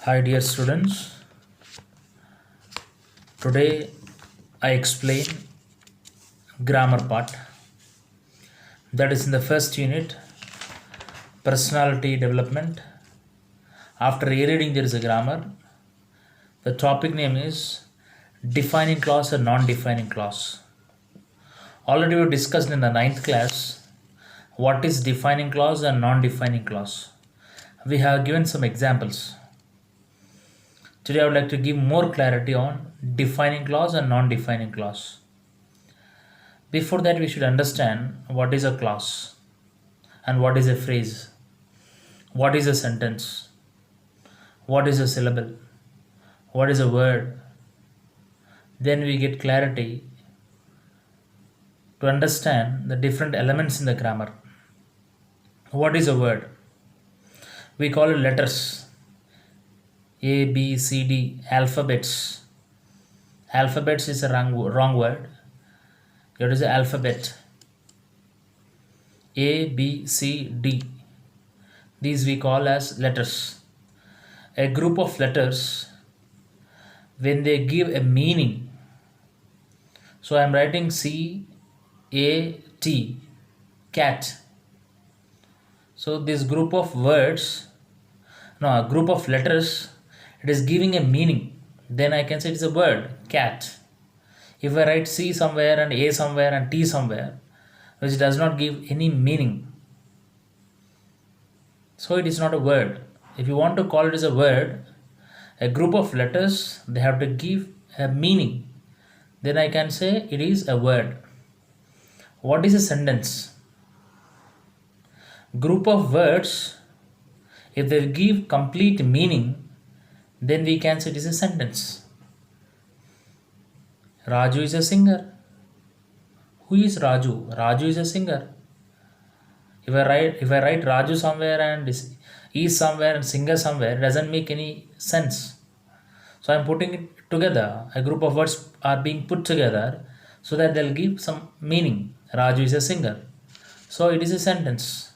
Hi dear students, today I explain grammar part, that is in the first unit, personality development. After reading there is a grammar. The topic name is defining clause and non-defining clause. Already we discussed in the ninth class what is defining clause and non-defining clause. We have given some examples. Today I would like to give more clarity on defining clause and non-defining clause. Before that, we should understand what is a clause and what is a phrase, what is a sentence, what is a syllable, what is a word. Then we get clarity to understand the different elements in the grammar. What is a word? We call it letters. A, B, C, D, alphabets. Alphabets is a wrong word. It is an alphabet. A, B, C, D. These we call as letters. A group of letters, when they give a meaning. So I am writing C-A-T, cat. So this group of words, no, a group of letters, it is giving a meaning. Then I can say it is a word, cat. If I write C somewhere and A somewhere and T somewhere, which does not give any meaning, so it is not a word. If you want to call it as a word, a group of letters, they have to give a meaning. Then I can say it is a word. What is a sentence? Group of words, if they give complete meaning, then we can say it is a sentence. Raju is a singer. Who is Raju? Raju is a singer. If I write Raju somewhere and is somewhere and singer somewhere, it doesn't make any sense. So I'm putting it together. A group of words are being put together so that they'll give some meaning. Raju is a singer. So it is a sentence.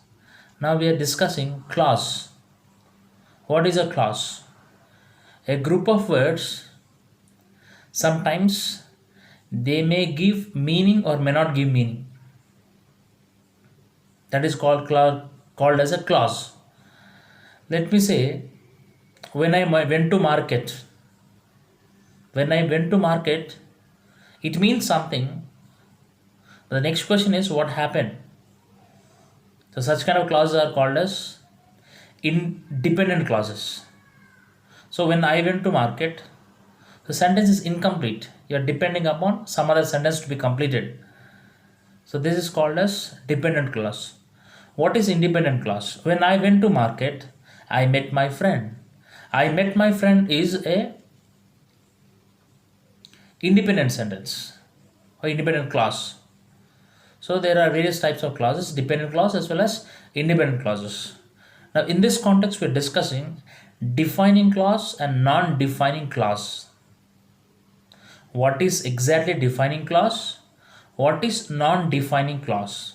Now we are discussing clause. What is a clause? A group of words, sometimes they may give meaning or may not give meaning. That is called as a clause. Let me say, when I went to market, it means something. The next question is what happened. So such kind of clauses are called as independent clauses. So when I went to market, the sentence is incomplete. You are depending upon some other sentence to be completed. So this is called as dependent clause. What is independent clause? When I went to market, I met my friend. I met my friend is a independent sentence or independent clause. So there are various types of clauses, dependent clause as well as independent clauses. Now in this context we are discussing defining clause and non-defining clause. What is exactly defining clause? What is non-defining clause?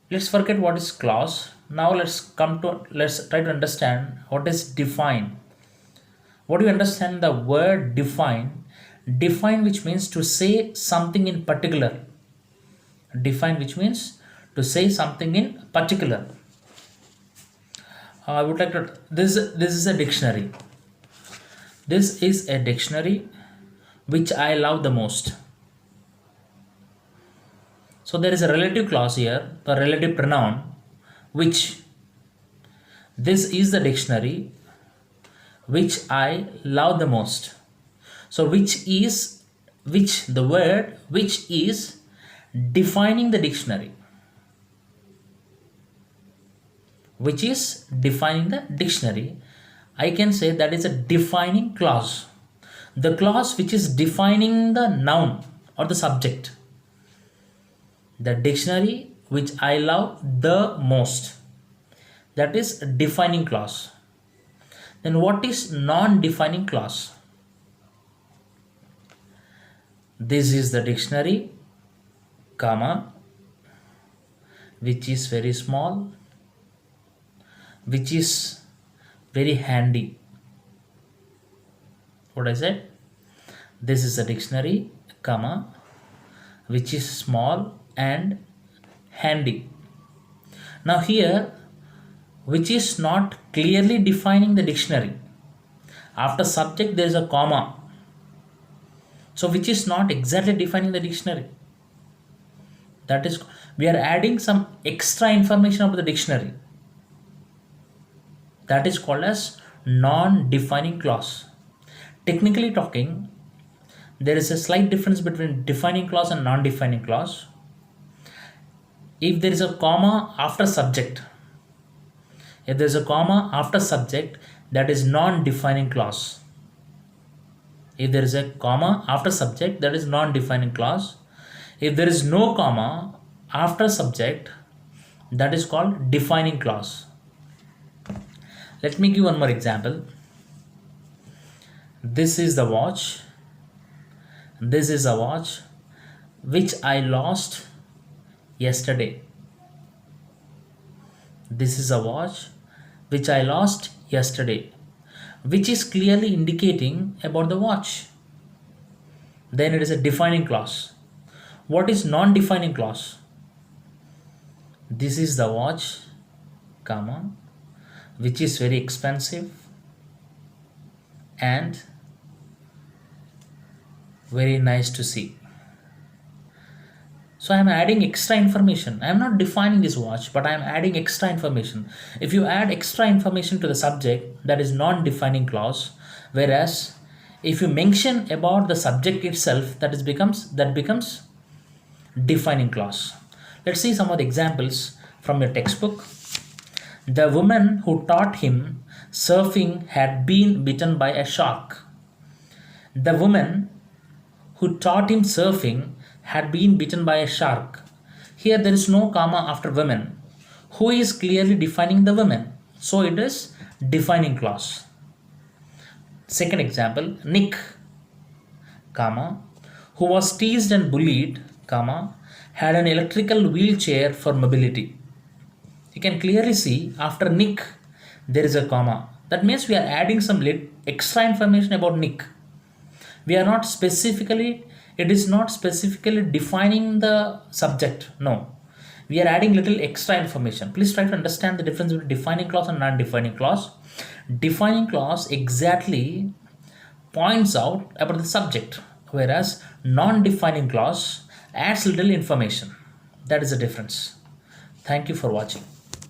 Let's forget what is clause. Now let's try to understand what is define. What do you understand the word define? Define, which means to say something in particular. Define, which means to say something in particular. I would like to. This is a dictionary. This is a dictionary which I love the most. So there is a relative clause here, the relative pronoun, which. This is the dictionary which I love the most. So the word which is defining the dictionary. Which is defining the dictionary. I can say that is a defining clause. The clause which is defining the noun or the subject. The dictionary which I love the most. That is a defining clause. Then what is non-defining clause? This is the dictionary, comma, which is very small, which is very handy. What I said? This is a dictionary, comma, which is small and handy. Now here, which is not clearly defining the dictionary. After subject there is a comma. So which is not exactly defining the dictionary. That is, we are adding some extra information about the dictionary. That is called as non-defining clause. Technically talking, there is a slight difference between defining clause and non-defining clause. If there is a comma after subject, if there is a comma after subject, that is non-defining clause. If there is a comma after subject, that is non-defining clause. If there is no comma after subject, that is called defining clause. Let me give one more example. This is the watch. This is a watch which I lost yesterday. This is a watch which I lost yesterday, which is clearly indicating about the watch. Then it is a defining clause. What is non-defining clause? This is the watch, comma, which is very expensive and very nice to see. So I am adding extra information. I am not defining this watch, but I am adding extra information. If you add extra information to the subject, that is non-defining clause. Whereas if you mention about the subject itself, that becomes defining clause. Let's see some of the examples from your textbook. The woman who taught him surfing had been bitten by a shark. The woman who taught him surfing had been bitten by a shark. Here there is no comma after women. Who is clearly defining the women? So it is defining clause. Second example, Nick, comma, who was teased and bullied, comma, had an electrical wheelchair for mobility. You can clearly see after Nick there is a comma. That means we are adding some extra information about Nick. We are not specifically, it is not specifically defining the subject. No, we are adding little extra information. Please try to understand the difference between defining clause and non-defining clause. Defining clause exactly points out about the subject, whereas non-defining clause adds little information. That is the difference. Thank you for watching.